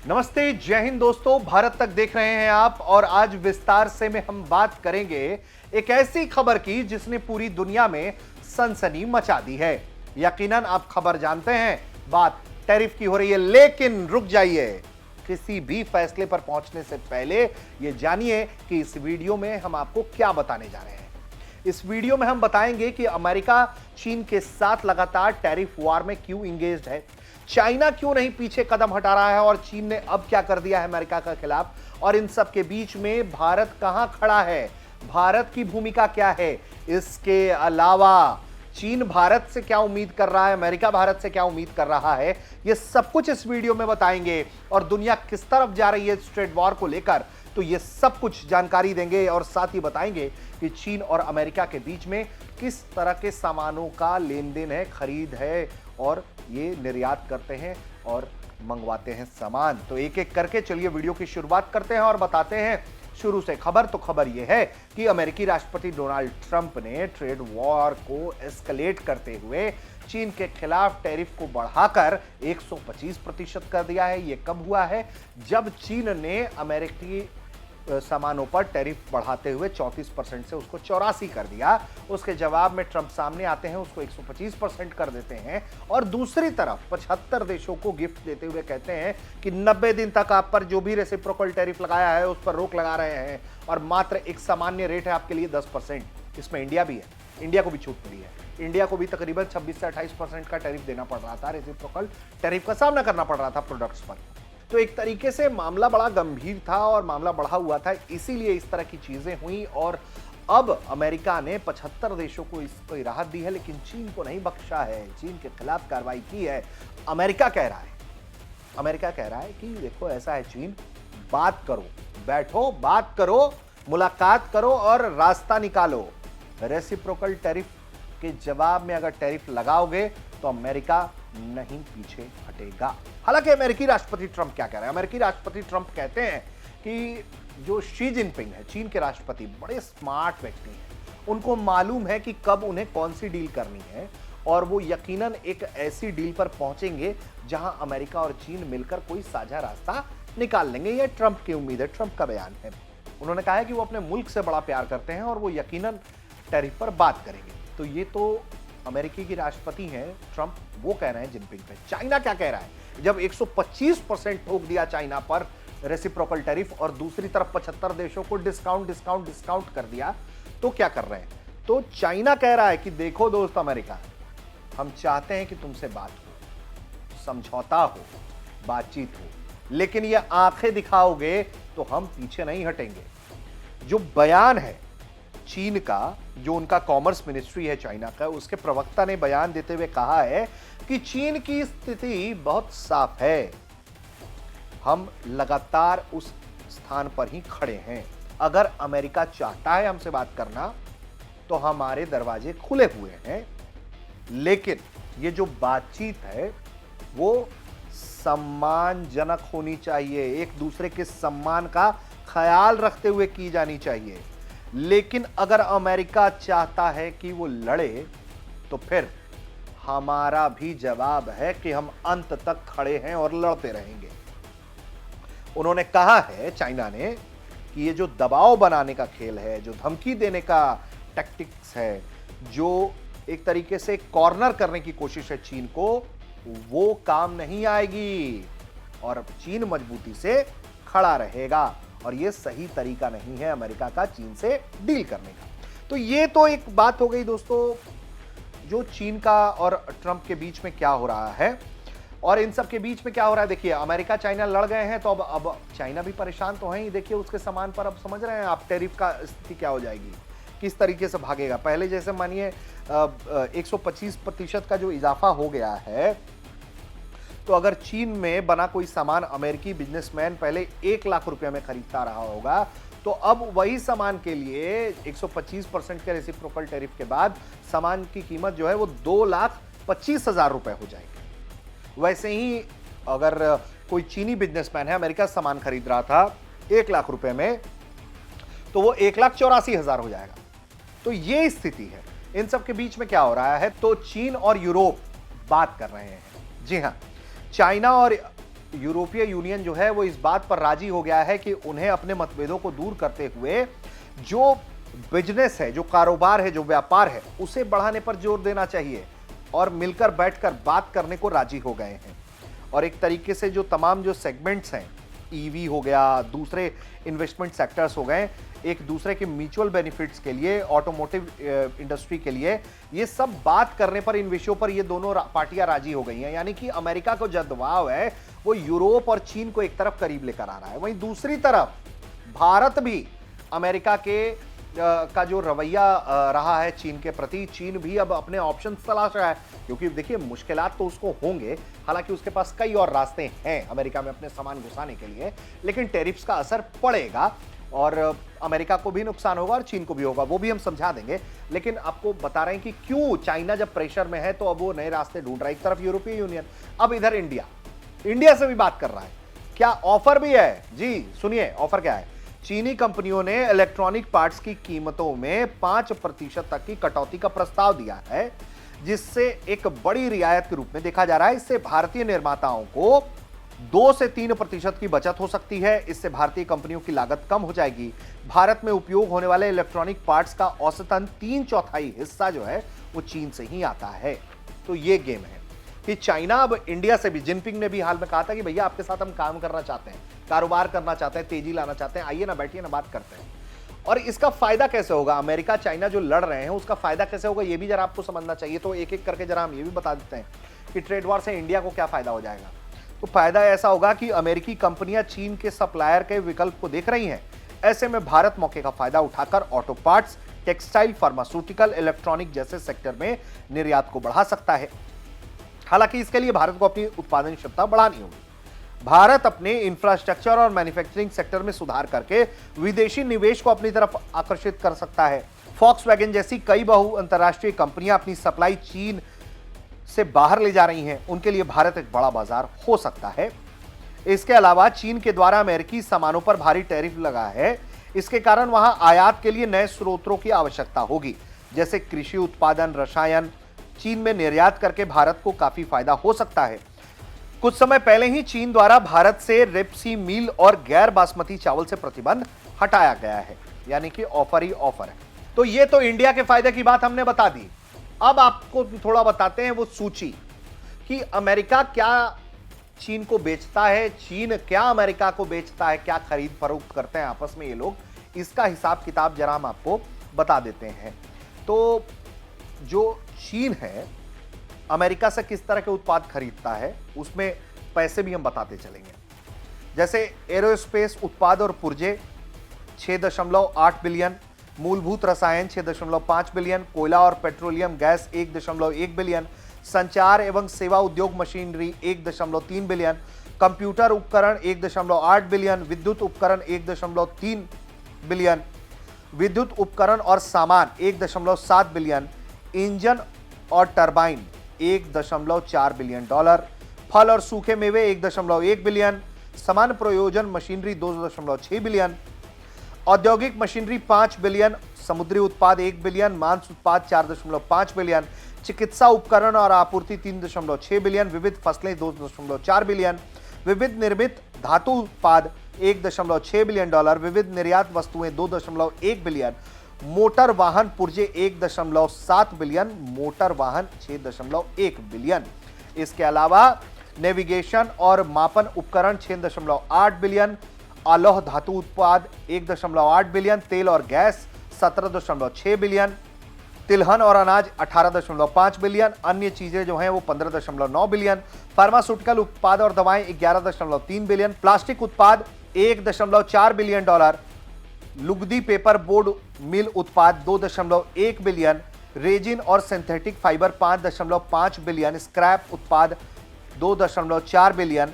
नमस्ते, जय हिंद दोस्तों। भारत तक देख रहे हैं आप और आज विस्तार से में हम बात करेंगे एक ऐसी खबर की जिसने पूरी दुनिया में सनसनी मचा दी है। यकीनन आप खबर जानते हैं, बात टैरिफ की हो रही है, लेकिन रुक जाइए, किसी भी फैसले पर पहुंचने से पहले यह जानिए कि इस वीडियो में हम आपको क्या बताने जा रहे हैं। इस वीडियो में हम बताएंगे कि अमेरिका चीन के साथ लगातार टैरिफ वॉर में क्यों इंगेज्ड है, चाइना क्यों नहीं पीछे कदम हटा रहा है और चीन ने अब क्या कर दिया है अमेरिका के खिलाफ, और इन सब के बीच में भारत कहां खड़ा है, भारत की भूमिका क्या है। इसके अलावा चीन भारत से क्या उम्मीद कर रहा है, अमेरिका भारत से क्या उम्मीद कर रहा है, यह सब कुछ इस वीडियो में बताएंगे। और दुनिया किस तरफ जा रही है इस ट्रेड वॉर को लेकर, तो यह सब कुछ जानकारी देंगे और साथ ही बताएंगे कि चीन और अमेरिका के बीच में किस तरह के सामानों का लेन देन है, खरीद है, और ये निर्यात करते हैं और मंगवाते हैं सामान। तो एक एक करके चलिए वीडियो की शुरुआत करते हैं और बताते हैं शुरू से खबर। तो खबर यह है कि अमेरिकी राष्ट्रपति डोनाल्ड ट्रंप ने ट्रेड वॉर को एस्केलेट करते हुए चीन के खिलाफ टैरिफ को बढ़ाकर 125% कर दिया है। यह कब हुआ है? जब चीन ने अमेरिकी सामानों पर टैरिफ बढ़ाते हुए 34% से उसको 84 कर दिया। उसके जवाब में ट्रंप सामने आते हैं, उसको 125% कर देते हैं और दूसरी तरफ 75 देशों को गिफ्ट देते हुए कहते हैं कि 90 दिन तक आप पर जो भी रेसिप्रोकल टैरिफ लगाया है उस पर रोक लगा रहे हैं और मात्र एक सामान्य रेट है आपके लिए 10%। इसमें इंडिया भी है, इंडिया को भी छूट मिली है। इंडिया को भी तकरीबन 26 से 28% का टैरिफ देना पड़ रहा था, रेसिप्रोकल टैरिफ का सामना करना पड़ रहा था प्रोडक्ट्स पर। तो एक तरीके से मामला बड़ा गंभीर था और मामला बढ़ा हुआ था, इसीलिए इस तरह की चीजें हुई। और अब अमेरिका ने 75 देशों को इसको राहत दी है, लेकिन चीन को नहीं बख्शा है, चीन के खिलाफ कार्रवाई की है। अमेरिका कह रहा है कि देखो ऐसा है चीन, बात करो, बैठो, बात करो, मुलाकात करो और रास्ता निकालो। रेसिप्रोकल टैरिफ के जवाब में अगर टैरिफ लगाओगे तो अमेरिका नहीं पीछे हटेगा। हालांकि अमेरिकी राष्ट्रपति ट्रंप क्या कह रहे हैं? अमेरिकी राष्ट्रपति ट्रंप कहते हैं कि जो शी जिनपिंग है, चीन के राष्ट्रपति, बड़े स्मार्ट व्यक्ति हैं। उनको मालूम है कि कब उन्हें कौन सी डील करनी है और वो यकीनन एक ऐसी डील पर पहुंचेंगे जहां अमेरिका और चीन मिलकर कोई साझा रास्ता निकाल लेंगे। यह ट्रंप की उम्मीद है, ट्रंप का बयान है। उन्होंने कहा है कि वो अपने मुल्क से बड़ा प्यार करते हैं और वो यकीनन टैरिफ पर बात करेंगे। तो ये तो अमेरिकी की राष्ट्रपति हैं ट्रंप, वो कह रहे हैं जिनपिंग पे। चाइना क्या कह रहा है? जब 125% ठोक दिया चाइना पर रेसिप्रोकल टैरिफ और दूसरी तरफ 75 देशों को डिस्काउंट कर दिया, तो क्या कर रहे हैं? तो चाइना कह रहा है कि देखो दोस्त अमेरिका, हम चाहते हैं कि तुमसे बात हो, समझौता हो, बातचीत हो, लेकिन ये आंखें दिखाओगे तो हम पीछे नहीं हटेंगे। जो बयान है चीन का, जो उनका कॉमर्स मिनिस्ट्री है चाइना का, उसके प्रवक्ता ने बयान देते हुए कहा है कि चीन की स्थिति बहुत साफ है, हम लगातार उस स्थान पर ही खड़े हैं। अगर अमेरिका चाहता है हमसे बात करना तो हमारे दरवाजे खुले हुए हैं, लेकिन ये जो बातचीत है वो सम्मानजनक होनी चाहिए, एक दूसरे के सम्मान का ख्याल रखते हुए की जानी चाहिए। लेकिन अगर अमेरिका चाहता है कि वो लड़े तो फिर हमारा भी जवाब है कि हम अंत तक खड़े हैं और लड़ते रहेंगे। उन्होंने कहा है, चाइना ने, कि ये जो दबाव बनाने का खेल है, जो धमकी देने का टैक्टिक्स है, जो एक तरीके से कॉर्नर करने की कोशिश है चीन को, वो काम नहीं आएगी और चीन मजबूती से खड़ा रहेगा। और ये सही तरीका नहीं है अमेरिका का चीन से डील करने का। तो ये तो एक बात हो गई दोस्तों, जो चीन का और ट्रंप के बीच में क्या हो रहा है। और इन सब के बीच में क्या हो रहा है, देखिए, अमेरिका चाइना लड़ गए हैं तो अब चाइना भी परेशान तो है ही। देखिए उसके सामान पर अब समझ रहे हैं आप टैरिफ का स्थिति क्या हो जाएगी, किस तरीके से भागेगा। पहले जैसे मानिए 125% का जो इजाफा हो गया है, तो अगर चीन में बना कोई सामान अमेरिकी बिजनेसमैन पहले 1 लाख रुपए में खरीदता रहा होगा, तो अब वही सामान के लिए 125% के रेसिप्रोकल टैरिफ के बाद सामान की कीमत जो है वो 2,25,000 रुपए हो जाएगी। वैसे ही अगर कोई चीनी बिजनेसमैन है, अमेरिका से सामान खरीद रहा था 1 लाख रुपए में, तो वो 1,84,000 हो जाएगा। तो ये स्थिति है। इन सब के बीच में क्या हो रहा है, तो चीन और यूरोप बात कर रहे हैं। जी हां, चाइना और यूरोपीय यूनियन जो है वो इस बात पर राजी हो गया है कि उन्हें अपने मतभेदों को दूर करते हुए जो बिजनेस है, जो कारोबार है, जो व्यापार है, उसे बढ़ाने पर जोर देना चाहिए और मिलकर बैठकर बात करने को राजी हो गए हैं। और एक तरीके से जो तमाम जो सेगमेंट्स हैं, ईवी हो गया, दूसरे इन्वेस्टमेंट सेक्टर्स हो गए, एक दूसरे के म्यूचुअल बेनिफिट्स के लिए, ऑटोमोटिव इंडस्ट्री के लिए, ये सब बात करने पर, इन विषयों पर ये दोनों पार्टियां राजी हो गई हैं। यानी कि अमेरिका को जो दबाव है वो यूरोप और चीन को एक तरफ करीब लेकर आ रहा है। वहीं दूसरी तरफ भारत भी अमेरिका के का जो रवैया रहा है चीन के प्रति, चीन भी अब अपने ऑप्शन तलाश रहा है, क्योंकि देखिए मुश्किलात तो उसको होंगे, हालांकि उसके पास कई और रास्ते हैं अमेरिका में अपने सामान घुसाने के लिए, लेकिन टैरिफ्स का असर पड़ेगा और अमेरिका को भी नुकसान होगा और चीन को भी होगा, वो भी हम समझा देंगे। लेकिन आपको बता रहे हैं कि क्यों चाइना जब प्रेशर में है तो अब वो नए रास्ते ढूंढ रहा है। एक तरफ यूरोपीय यूनियन, अब इधर इंडिया से भी बात कर रहा है। क्या ऑफर भी है? जी सुनिए, ऑफर क्या है। चीनी कंपनियों ने इलेक्ट्रॉनिक पार्ट्स की कीमतों में 5% तक की कटौती का प्रस्ताव दिया है, जिससे एक बड़ी रियायत के रूप में देखा जा रहा है। इससे भारतीय निर्माताओं को 2 से 3% की बचत हो सकती है। इससे भारतीय कंपनियों की लागत कम हो जाएगी। भारत में उपयोग होने वाले इलेक्ट्रॉनिक पार्ट्स का औसतन 3/4 हिस्सा जो है वो चीन से ही आता है। तो ये गेम है कि चाइना अब इंडिया से भी, जिनपिंग ने भी हाल में कहा था कि भैया आपके साथ हम काम करना चाहते हैं, कारोबार करना चाहते हैं, तेजी लाना चाहते हैं, आइए ना, बैठिए ना, बात करते हैं। और इसका फायदा कैसे होगा? अमेरिका चाइना जो लड़ रहे हैं उसका फायदा कैसे होगा ये भी जरा आपको समझना चाहिए। तो एक एक करके जरा हम ये भी बता देते हैं कि ट्रेड वॉर से इंडिया को क्या फायदा हो जाएगा। तो फायदा ऐसा होगा कि अमेरिकी कंपनियां चीन के सप्लायर के विकल्प को देख रही हैं। ऐसे में भारत मौके का फायदा उठाकर auto parts, textile, pharmaceutical, electronic जैसे सेक्टर में निर्यात को बढ़ा सकता है। हालांकि इसके लिए भारत को अपनी उत्पादन क्षमता बढ़ानी होगी। भारत अपने इंफ्रास्ट्रक्चर और मैन्युफैक्चरिंग सेक्टर में सुधार करके विदेशी निवेश को अपनी तरफ आकर्षित कर सकता है। फॉक्सवैगन जैसी कई बहु अंतर्राष्ट्रीय कंपनियां अपनी सप्लाई चीन से बाहर ले जा रही हैं। उनके लिए भारत एक बड़ा बाजार हो सकता है। इसके अलावा चीन के द्वारा अमेरिकी सामानों पर भारी टैरिफ लगा है। इसके कारण वहां आयात के लिए नए स्रोतों की आवश्यकता होगी, जैसे कृषि उत्पादन, रसायन। चीन में निर्यात करके भारत को काफी फायदा हो सकता है। कुछ समय पहले ही चीन द्वारा भारत से रेपसी मील और गैर बासमती चावल से प्रतिबंध हटाया गया है। यानी कि ऑफर ही ऑफर है। तो ये तो इंडिया के फायदे की बात हमने बता दी। अब आपको थोड़ा बताते हैं वो सूची कि अमेरिका क्या चीन को बेचता है, चीन क्या अमेरिका को बेचता है, क्या खरीद फरोख्त करते हैं आपस में ये लोग, इसका हिसाब किताब जरा हम आपको बता देते हैं। तो जो चीन है अमेरिका से किस तरह के उत्पाद खरीदता है उसमें पैसे भी हम बताते चलेंगे। जैसे एरोस्पेस उत्पाद और पुर्जे 6.8 बिलियन, मूलभूत रसायन 6.5 बिलियन, कोयला और पेट्रोलियम गैस 1.1 बिलियन, संचार एवं सेवा उद्योग मशीनरी 1.3 बिलियन, कंप्यूटर उपकरण 1.8 बिलियन, विद्युत उपकरण 1.3 बिलियन, विद्युत उपकरण और सामान 1.7 बिलियन, इंजन और टरबाइन 1.4 बिलियन डॉलर, फल और सूखे मेवे 1.1 बिलियन, समान प्रयोजन मशीनरी 2.6 बिलियन, औद्योगिक मशीनरी 5 बिलियन, समुद्री उत्पाद 1 बिलियन, मांस उत्पाद 4.5 बिलियन, चिकित्सा उपकरण और आपूर्ति 3.6 बिलियन, विविध फसलें 2.4 बिलियन, विविध निर्मित धातु उत्पाद 1.6 बिलियन डॉलर, विविध निर्यात वस्तुएं 2.1 बिलियन, मोटर वाहन पुर्जे 1.7 बिलियन, मोटर वाहन 6.1 बिलियन। इसके अलावा नेविगेशन और मापन उपकरण 6.8 बिलियन, आलौह धातु उत्पाद 1.8 बिलियन, तेल और गैस 17.6 बिलियन, तिलहन और अनाज 18.5 बिलियन, अन्य चीजें जो हैं वो 15.9 बिलियन, फार्मास्यूटिकल उत्पाद और दवाएं 11.3 बिलियन, प्लास्टिक उत्पाद 1.4 बिलियन डॉलर, लुगदी पेपर बोर्ड मिल उत्पाद 2.1 बिलियन, रेजिन और सिंथेटिक फाइबर 5.5 बिलियन, स्क्रैप उत्पाद 2.4 बिलियन,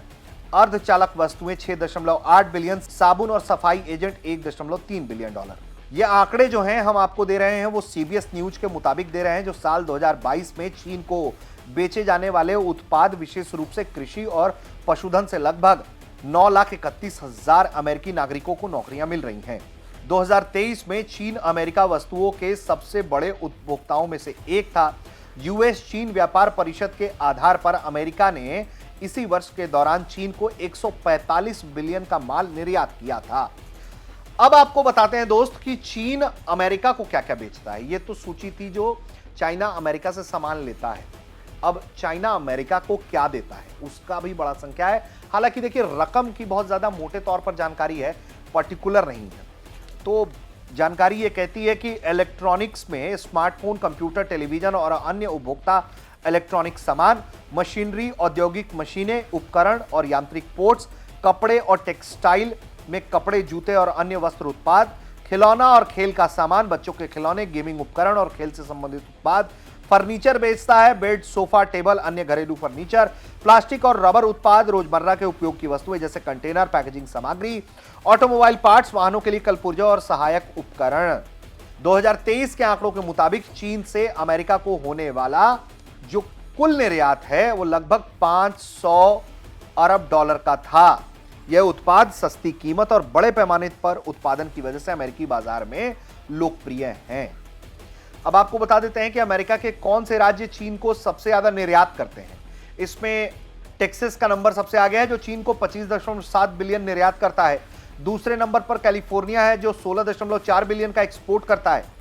अर्धचालक वस्तुएं 6.8 बिलियन, साबुन और सफाई एजेंट 1.3 बिलियन डॉलर। ये आंकड़े जो हैं हम आपको दे रहे हैं वो सीबीएस न्यूज के मुताबिक दे रहे हैं, जो साल 2022 में चीन को बेचे जाने वाले उत्पाद विशेष रूप से कृषि और पशुधन से लगभग 9,31,000 अमेरिकी नागरिकों को नौकरियां मिल रही हैं। 2023 में चीन अमेरिका वस्तुओं के सबसे बड़े उपभोक्ताओं में से एक था। यूएस चीन व्यापार परिषद के आधार पर अमेरिका ने इसी वर्ष के दौरान चीन को 145 बिलियन का माल निर्यात किया था। अब आपको बताते हैं दोस्त कि चीन अमेरिका को क्या क्या बेचता है। ये तो सूची थी जो चाइना अमेरिका से सामान लेता है। अब चाइना अमेरिका को क्या देता है उसका भी बड़ा संख्या है। हालांकि देखिए रकम की बहुत ज्यादा मोटे तौर पर जानकारी है, पर्टिकुलर नहीं है। तो जानकारी ये कहती है कि इलेक्ट्रॉनिक्स में स्मार्टफोन, कंप्यूटर, टेलीविजन और अन्य उपभोक्ता इलेक्ट्रॉनिक सामान, मशीनरी, औद्योगिक मशीनें, उपकरण और यांत्रिक पोर्ट्स, कपड़े और टेक्सटाइल में कपड़े, जूते और अन्य वस्त्र उत्पाद, खिलौना और खेल का सामान, बच्चों के खिलौने, गेमिंग उपकरण और खेल से संबंधित उत्पाद, फर्नीचर बेचता है, बेड, सोफा, टेबल, अन्य घरेलू फर्नीचर, प्लास्टिक और रबर उत्पाद, रोजमर्रा के उपयोग की वस्तुएं जैसे कंटेनर, पैकेजिंग सामग्री, ऑटोमोबाइल पार्ट्स, वाहनों के लिए कलपुर्जा और सहायक उपकरण। 2023 के आंकड़ों के मुताबिक चीन से अमेरिका को होने वाला जो कुल निर्यात है वो लगभग 500 अरब डॉलर का था। यह उत्पाद सस्ती कीमत और बड़े पैमाने पर उत्पादन की वजह से अमेरिकी बाजार में लोकप्रिय हैं। अब आपको बता देते हैं कि अमेरिका के कौन से राज्य चीन को सबसे ज्यादा निर्यात करते हैं। इसमें टेक्सास का नंबर सबसे आगे है जो चीन को 25.7 बिलियन निर्यात करता है। दूसरे नंबर पर कैलिफोर्निया है जो 16.4 बिलियन का एक्सपोर्ट करता है।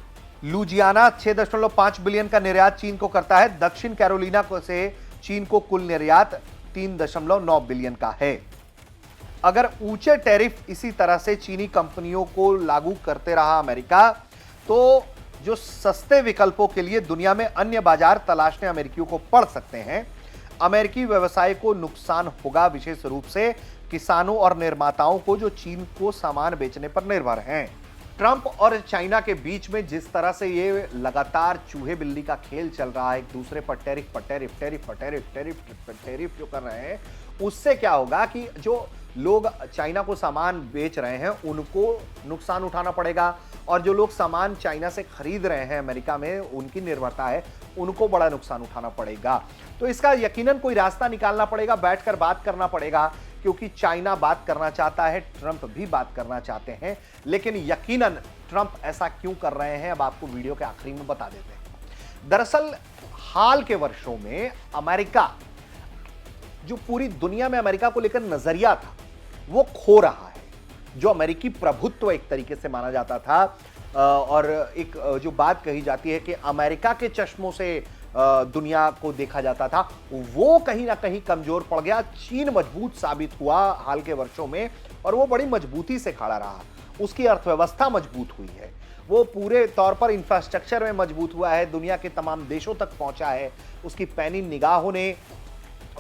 लुजियाना 6.5 बिलियन का निर्यात चीन को करता है। दक्षिण कैरोलिना से चीन को कुल निर्यात 3.9 बिलियन का है। अगर ऊंचे टैरिफ इसी तरह से चीनी कंपनियों को लागू करते रहा अमेरिका, तो जो सस्ते विकल्पों के लिए दुनिया में अन्य बाजार तलाशने अमेरिकियों को पड़ सकते हैं। अमेरिकी व्यवसाय को नुकसान होगा, विशेष रूप से किसानों और निर्माताओं को जो चीन को सामान बेचने पर निर्भर हैं। ट्रंप और चाइना के बीच में जिस तरह से ये लगातार चूहे बिल्ली का खेल चल रहा है, एक दूसरे पर टैरिफ जो कर रहे हैं, उससे क्या होगा कि जो लोग चाइना को सामान बेच रहे हैं उनको नुकसान उठाना पड़ेगा, और जो लोग सामान चाइना से खरीद रहे हैं अमेरिका में, उनकी निर्भरता है, उनको बड़ा नुकसान उठाना पड़ेगा। तो इसका यकीनन कोई रास्ता निकालना पड़ेगा, बैठकर बात करना पड़ेगा, क्योंकि चाइना बात करना चाहता है, ट्रंप भी बात करना चाहते हैं, लेकिन यकीनन ट्रंप ऐसा क्यों कर रहे हैं अब आपको वीडियो के आखिरी में बता देते हैं। दरअसल हाल के वर्षों में अमेरिका, जो पूरी दुनिया में अमेरिका को लेकर नजरिया था, वो खो रहा है। जो अमेरिकी प्रभुत्व एक तरीके से माना जाता था, और एक जो बात कही जाती है कि अमेरिका के चश्मों से दुनिया को देखा जाता था, वो कहीं ना कहीं कमजोर पड़ गया। चीन मजबूत साबित हुआ हाल के वर्षों में, और वो बड़ी मजबूती से खड़ा रहा। उसकी अर्थव्यवस्था मजबूत हुई है, वो पूरे तौर पर इंफ्रास्ट्रक्चर में मजबूत हुआ है, दुनिया के तमाम देशों तक पहुंचा है। उसकी पैनी निगाहों ने,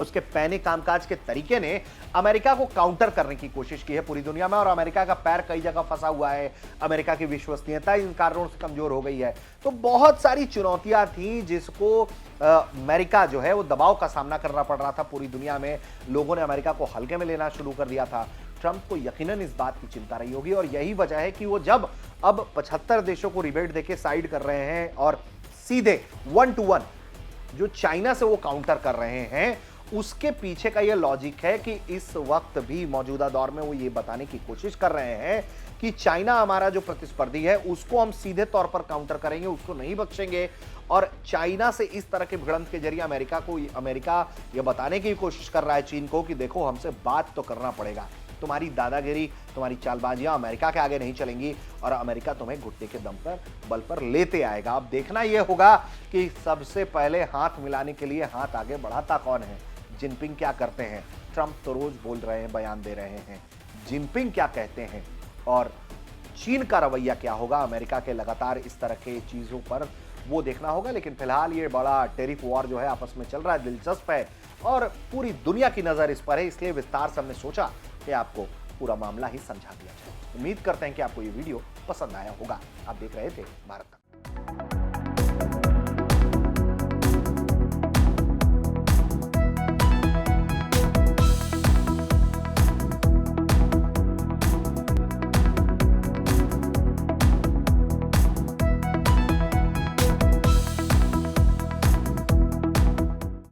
उसके पैने कामकाज के तरीके ने अमेरिका को काउंटर करने की कोशिश की है पूरी दुनिया में, और अमेरिका का पैर कई जगह फंसा हुआ है। अमेरिका की विश्वसनीयता इन कारणों से कमजोर हो गई है। तो बहुत सारी चुनौतियां थी जिसको अमेरिका जो है वो दबाव का सामना करना पड़ रहा था पूरी दुनिया में। लोगों ने अमेरिका को हल्के में लेना शुरू कर दिया था। ट्रंप को यकीनन इस बात की चिंता रही होगी, और यही वजह है कि वो जब अब 75 देशों को रिबेट देके साइड कर रहे हैं और सीधे 1 to 1 जो चाइना से वो काउंटर कर रहे हैं, उसके पीछे का ये लॉजिक है कि इस वक्त भी मौजूदा दौर में वो ये बताने की कोशिश कर रहे हैं कि चाइना हमारा जो प्रतिस्पर्धी है उसको हम सीधे तौर पर काउंटर करेंगे, उसको नहीं बख्शेंगे। और चाइना से इस तरह के भिड़ंत के जरिए अमेरिका ये बताने की कोशिश कर रहा है चीन को कि देखो हमसे बात तो करना पड़ेगा, तुम्हारी दादागिरी, तुम्हारी चालबाजियां अमेरिका के आगे नहीं चलेंगी, और अमेरिका तुम्हें घुट्टे के दम पर बल पर लेते आएगा। अब देखना यह होगा कि सबसे पहले हाथ मिलाने के लिए हाथ आगे बढ़ाता कौन है। जिनपिंग क्या करते हैं? ट्रंप तो रोज बोल रहे हैं, बयान दे रहे हैं। जिनपिंग क्या कहते हैं, और चीन का रवैया क्या होगा अमेरिका के लगातार इस तरह के चीजों पर, वो देखना होगा। लेकिन फिलहाल ये बड़ा टेरिफ वॉर जो है आपस में चल रहा है, दिलचस्प है, और पूरी दुनिया की नजर इस पर है, इसलिए विस्तार से हमने सोचा कि आपको पूरा मामला ही समझा दिया जाए। उम्मीद करते हैं कि आपको ये वीडियो पसंद आया होगा। आप देख रहे थे भारत तक।